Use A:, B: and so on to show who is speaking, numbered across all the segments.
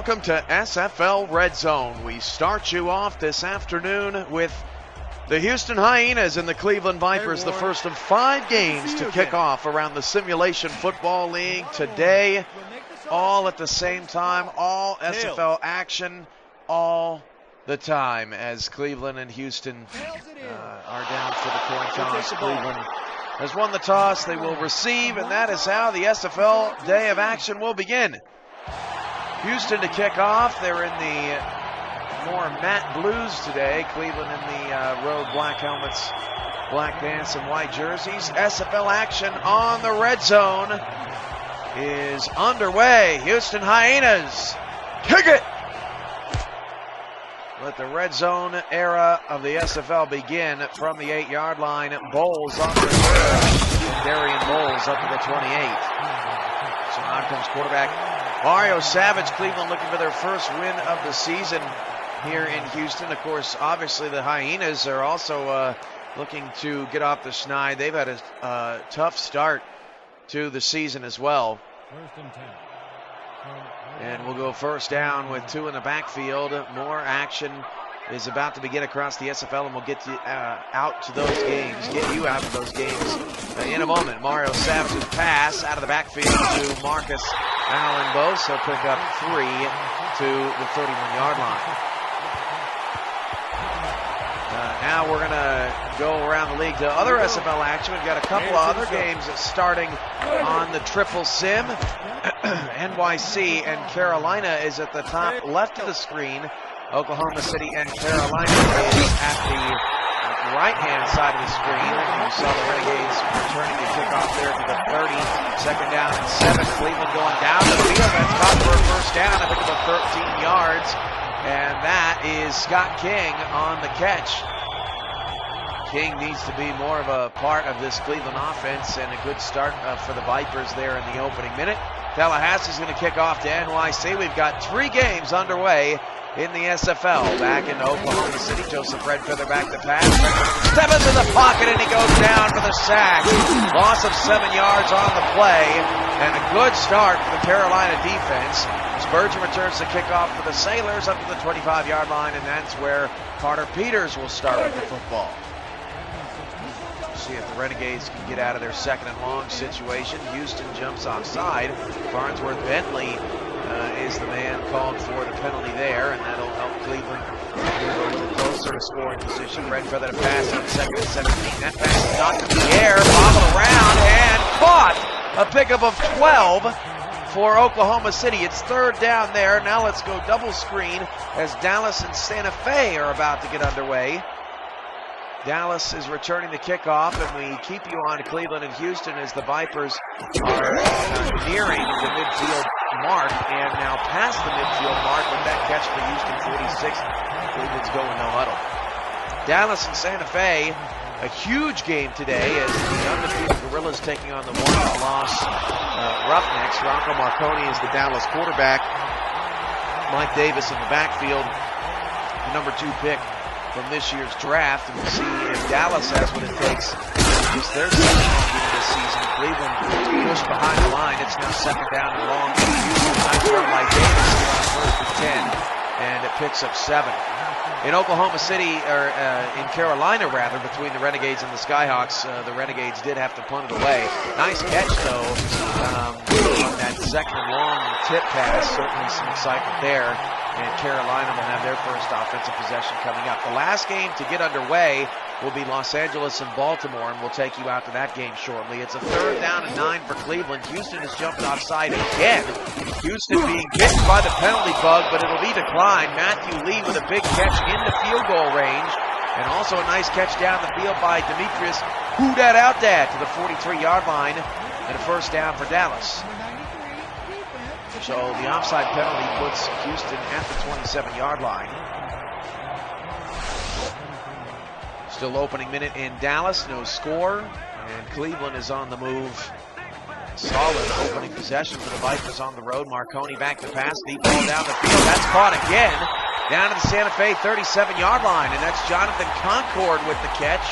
A: welcome to SFL RedZone. We start you off this afternoon with the Houston Hyenas and the Cleveland Vipers, the first of 5 games to kick off around the Simulation Football League today. All at the same time, all SFL action, all the time, as Cleveland and Houston are down for the coin toss. Cleveland has won the toss. They will receive, and that is how the SFL day of action will begin. Houston to kick off. They're in the more matte blues today. Cleveland in the road black helmets, black pants, and white jerseys. SFL action on the red zone is underway. Houston Hyenas kick it. Let the red zone era of the SFL begin from the 8-yard line. Bowles on the return. Darian Bowles up to the 28. So on comes quarterback Mario Savage. Cleveland looking for their first win of the season here in Houston. Of course, obviously the Hyenas are also looking to get off the schneid. They've had a tough start to the season as well. And we'll go first down with 2 in the backfield. More action is about to begin across the SFL, and we'll get you out to those games, get you out to those games in a moment. Mario Savage's pass out of the backfield to Marcus Allen Bose. He'll pick up 3 to the 31-yard line. Now we're going to go around the league to other SFL action. We've got a couple of other games starting on the triple sim. NYC and Carolina is at the top left of the screen. Oklahoma City and Carolina is at the right-hand side of the screen. You saw the Renegades returning to kick off there to the 30. Second down and 7. Cleveland going down the field. That's caught for a first down. I think about 13 yards. And that is Scott King on the catch. King needs to be more of a part of this Cleveland offense, and a good start for the Vipers there in the opening minute. Tallahassee's going to kick off to NYC. We've got 3 games underway in the SFL. Back into Oklahoma City, Joseph Redfeather back to pass. Step into the pocket, and he goes down for the sack. Loss of 7 yards on the play, and a good start for the Carolina defense. Spurgeon returns the kickoff for the Sailors up to the 25-yard line, and that's where Carter Peters will start with the football. See if the Renegades can get out of their second and long situation. Houston jumps offside. Farnsworth Bentley is the man called for the penalty there, and that'll help Cleveland move closer to scoring position. Redfeather to pass on 2nd and 17. That pass is knocked in the air, bobbled around, and caught. A pickup of 12 for Oklahoma City. It's 3rd down there. Now let's go double screen as Dallas and Santa Fe are about to get underway. Dallas is returning the kickoff, and we keep you on Cleveland and Houston as the Vipers are nearing the midfield mark, and now past the midfield mark with that catch for Houston, 46. Cleveland's going no huddle. Dallas and Santa Fe, a huge game today as the undefeated Gorillas taking on the one-loss Roughnecks. Rocco Marconi is the Dallas quarterback. Mike Davis in the backfield, the number 2 pick from this year's draft, and we'll see if Dallas has what it takes. It's their second game this season. Cleveland pushed behind the line. It's now 2nd down and long. Houston, nice run by Davis here on 1st and 10, and it picks up 7. In Oklahoma City, or in Carolina rather, between the Renegades and the Skyhawks, the Renegades did have to punt it away. Nice catch though on that 2nd and long tip pass. Certainly some excitement there. And Carolina will have their first offensive possession coming up. The last game to get underway will be Los Angeles and Baltimore, and we'll take you out to that game shortly. It's a 3rd down and 9 for Cleveland. Houston has jumped offside again. Houston being bitten by the penalty bug, but it'll be declined. Matthew Lee with a big catch into field goal range, and also a nice catch down the field by Demetrius Houdat-Outdad to the 43-yard line, and a first down for Dallas. So the offside penalty puts Houston at the 27-yard line. Still opening minute in Dallas, no score, and Cleveland is on the move. Solid opening possession for the Vipers on the road. Marconi back to pass, deep ball down the field. That's caught again, down to the Santa Fe 37-yard line, and that's Jonathan Concord with the catch.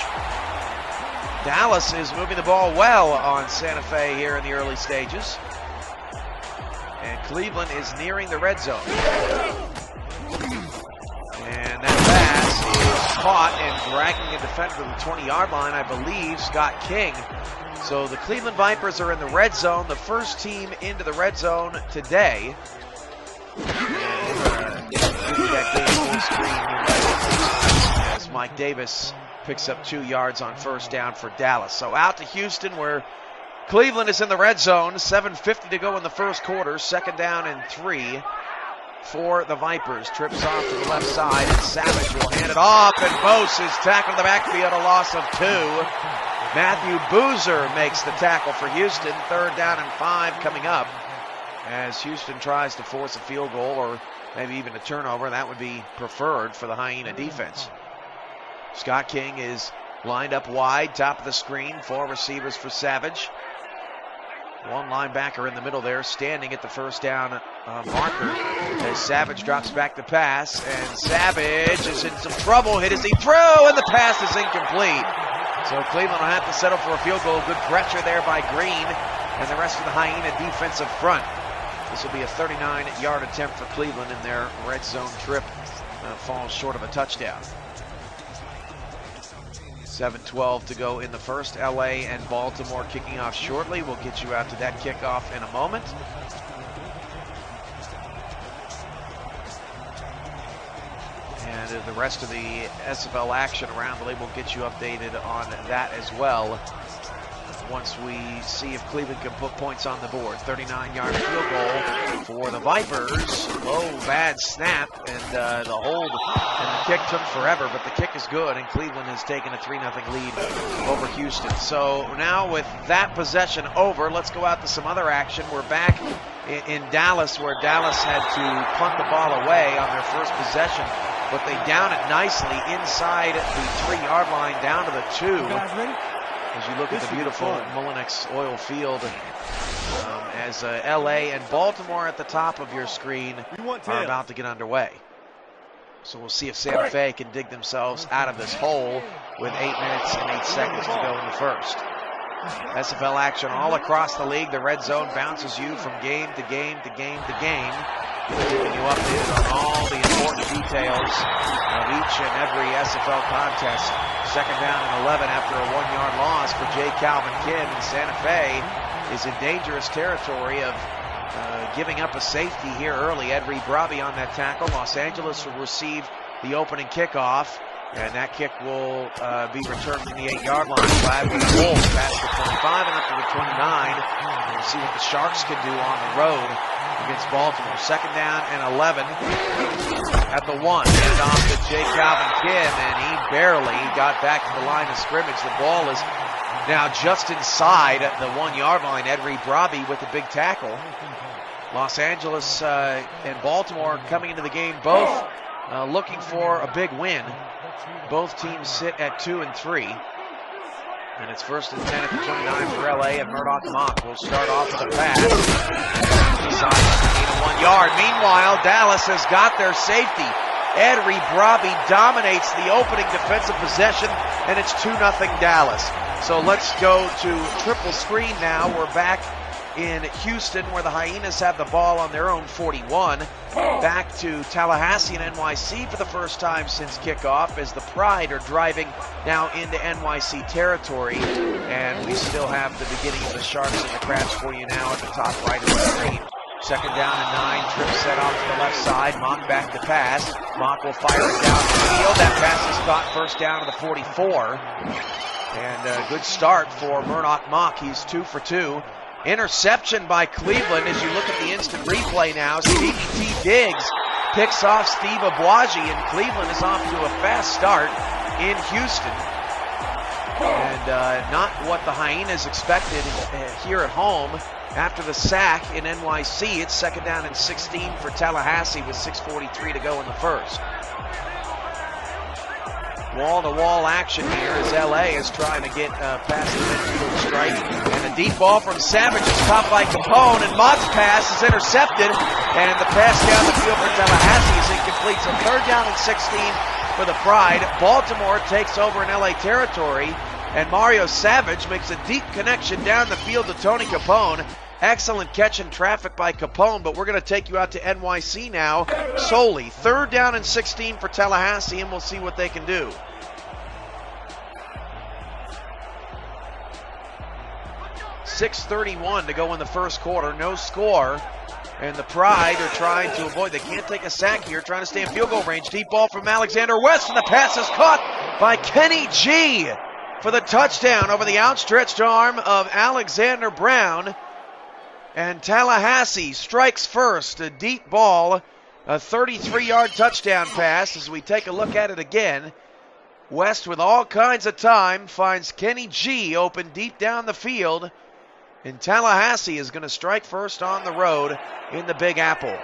A: Dallas is moving the ball well on Santa Fe here in the early stages. And Cleveland is nearing the red zone. And that pass is caught and dragging a defender to the 20-yard line, I believe, Scott King. So the Cleveland Vipers are in the red zone, the first team into the red zone today. As Mike Davis picks up 2 yards on first down for Dallas. So out to Houston, where Cleveland is in the red zone. 7:50 to go in the first quarter. 2nd down and 3 for the Vipers. Trips off to the left side, and Savage will hand it off, and Bose is tackled in the backfield, a loss of 2. Matthew Boozer makes the tackle for Houston. 3rd down and 5 coming up as Houston tries to force a field goal or maybe even a turnover. That would be preferred for the Hyena defense. Scott King is lined up wide, top of the screen. 4 receivers for Savage. 1 linebacker in the middle there, standing at the first down marker as Savage drops back to pass, and Savage is in some trouble. Hit as he threw, and the pass is incomplete. So Cleveland will have to settle for a field goal. Good pressure there by Green and the rest of the Hyena defensive front. This will be a 39-yard attempt for Cleveland, and their red zone trip falls short of a touchdown. 7:12 to go in the first. LA and Baltimore kicking off shortly. We'll get you out to that kickoff in a moment. And the rest of the SFL action around the league, we'll get you updated on that as well once we see if Cleveland can put points on the board. 39-yard field goal for the Vipers. Low, bad snap, and the hold and the kick took forever, but the kick is good, and Cleveland has taken a 3-0 lead over Houston. So now with that possession over, let's go out to some other action. We're back in Dallas, where Dallas had to punt the ball away on their first possession, but they down it nicely inside the 3-yard line down to the 2. As you look at the beautiful Mullinex oil field, as LA and Baltimore at the top of your screen are about to get underway. So we'll see if Santa Fe can dig themselves out of this hole with 8 minutes and 8 seconds to go in the first. SFL action all across the league. The red zone bounces you from game to game to game to game, keeping you updated on all the important details of each and every SFL contest. 2nd down and 11 after a 1-yard loss for J. Calvin Kim, and Santa Fe is in dangerous territory of giving up a safety here early. Ed Reed-Braby on that tackle. Los Angeles will receive the opening kickoff, and that kick will be returned from the 8-yard line. Flag with a hold past the 25 and up to the 29. We'll see what the Sharks can do on the road against Baltimore. 2nd down and 11 at the 1. And off to J. Calvin Kim, and he barely got back to the line of scrimmage. The ball is now just inside the 1-yard line. Ed Reed-Braby with a big tackle. Los Angeles and Baltimore coming into the game both looking for a big win. Both teams sit at 2 and 3. And it's 1st and 10 at the 29 for LA, and Murdoch Mock will start off with a pass. Inside, 1 yard. Meanwhile, Dallas has got their safety. Ed Reed-Braby dominates the opening defensive possession, and it's 2-0 Dallas. So let's go to triple screen now. We're back in Houston, where the Hyenas have the ball on their own 41. Back to Tallahassee and NYC for the first time since kickoff, as the Pride are driving now into NYC territory. And we still have the beginning of the Sharks and the Crabs for you now at the top right of the screen. 2nd down and 9, trip set off to the left side. Mock back to pass. Mock will fire it down the field. That pass is caught, 1st down to the 44. And a good start for Murdoch Mock. He's 2 for 2. Interception by Cleveland as you look at the instant replay now. Stevie T. Diggs picks off Steve Abuaji, and Cleveland is off to a fast start in Houston. And not what the Hyenas expected here at home. After the sack in NYC, it's 2nd down and 16 for Tallahassee with 6:43 to go in the first. Wall-to-wall action here as LA is trying to get past the midfield strike. And a deep ball from Savage is caught by Capone, and Mott's pass is intercepted. And the pass down the field for Tallahassee is incomplete. So 3rd down and 16 for the Pride. Baltimore takes over in LA territory, and Mario Savage makes a deep connection down the field to Tony Capone. Excellent catch in traffic by Capone, but we're going to take you out to NYC now solely. 3rd down and 16 for Tallahassee, and we'll see what they can do. .6:31 to go in the first quarter. No score. And the Pride are trying to avoid. They can't take a sack here, trying to stay in field goal range. Deep ball from Alexander West, and the pass is caught by Kenny G for the touchdown over the outstretched arm of Alexander Brown. And Tallahassee strikes first. A deep ball, a 33-yard touchdown pass. As we take a look at it again, West with all kinds of time finds Kenny G open deep down the field. And Tallahassee is going to strike first on the road in the Big Apple.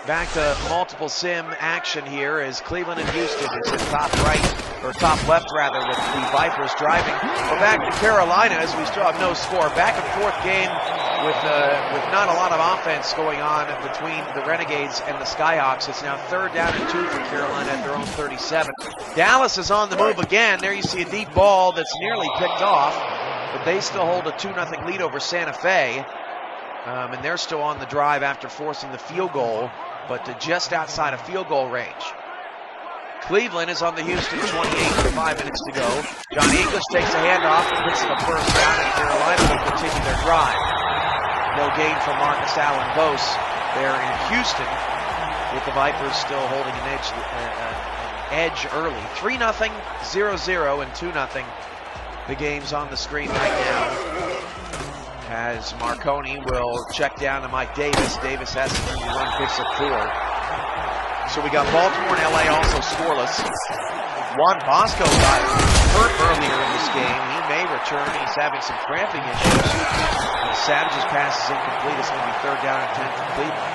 A: Back to multiple sim action here as Cleveland and Houston is in top right, or top left rather, with the Vipers driving. We're back to Carolina as we still have no score. Back and forth game with not a lot of offense going on between the Renegades and the Skyhawks. It's now 3rd down and 2 for Carolina at their own 37. Dallas is on the move again. There you see a deep ball that's nearly picked off, but they still hold a 2-0 lead over Santa Fe. And they're still on the drive after forcing the field goal, but just outside of field goal range. Cleveland is on the Houston 28 with 5 minutes to go. John English takes a handoff and picks up a first down, and Carolina will continue their drive. No gain from Marcus Allen Bose there in Houston, with the Vipers still holding an edge early. 3-0, 0-0, and 2-0. The game's on the screen right now, as Marconi will check down to Mike Davis. Davis has to run, picks up 4. So we got Baltimore and LA also scoreless. Juan Bosco got hurt earlier in this game. He may return. He's having some cramping issues. Savage's pass is incomplete. It's going to be 3rd down and 10 for Cleveland.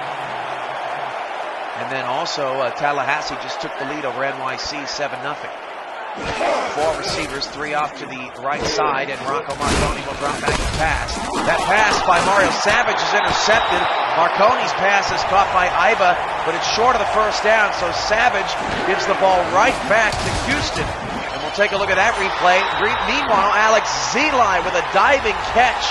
A: And then also Tallahassee just took the lead over NYC 7-0. 4 receivers, 3 off to the right side, and Rocco Marconi will drop back and pass. That pass by Mario Savage is intercepted. Marconi's pass is caught by Iba, but it's short of the first down, so Savage gives the ball right back to Houston. And we'll take a look at that replay. Meanwhile, Alex Zeli with a diving catch.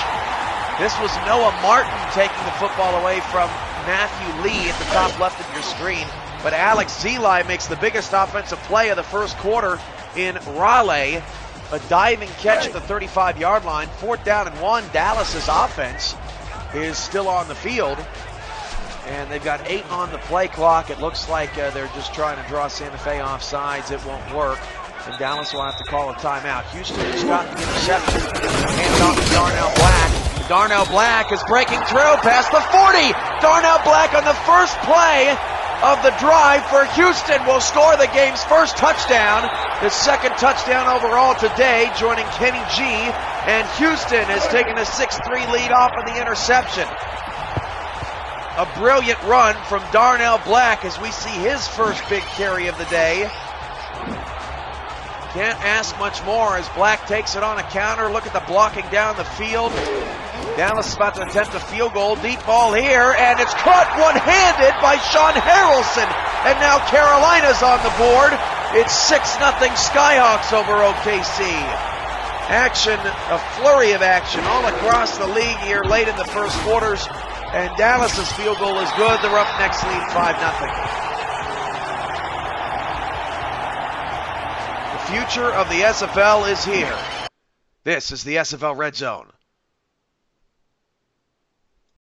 A: This was Noah Martin taking the football away from Matthew Lee at the top left of your screen. But Alex Zeli makes the biggest offensive play of the first quarter in Raleigh. A diving catch at the 35-yard line. 4th down and 1. Dallas's offense is still on the field, and they've got 8 on the play clock. It looks like they're just trying to draw Santa Fe off sides. It won't work, and Dallas will have to call a timeout. Houston has got the interception. Hands off to Darnell Black. Darnell Black is breaking through past the 40. Darnell Black on the first play of the drive for Houston will score the game's first touchdown, the 2nd touchdown overall today, joining Kenny G, and Houston has taken a 6-3 lead off of the interception. A brilliant run from Darnell Black as we see his first big carry of the day. Can't ask much more as Black takes it on a counter. Look at the blocking down the field. Dallas is about to attempt a field goal. Deep ball here, and it's caught one-handed by Sean Harrelson. And now Carolina's on the board. It's 6-0 Skyhawks over OKC. Action, a flurry of action all across the league here late in the first quarters. And Dallas's field goal is good. The Roughnecks lead 5-0. The future of the SFL is here. This is the SFL Red Zone.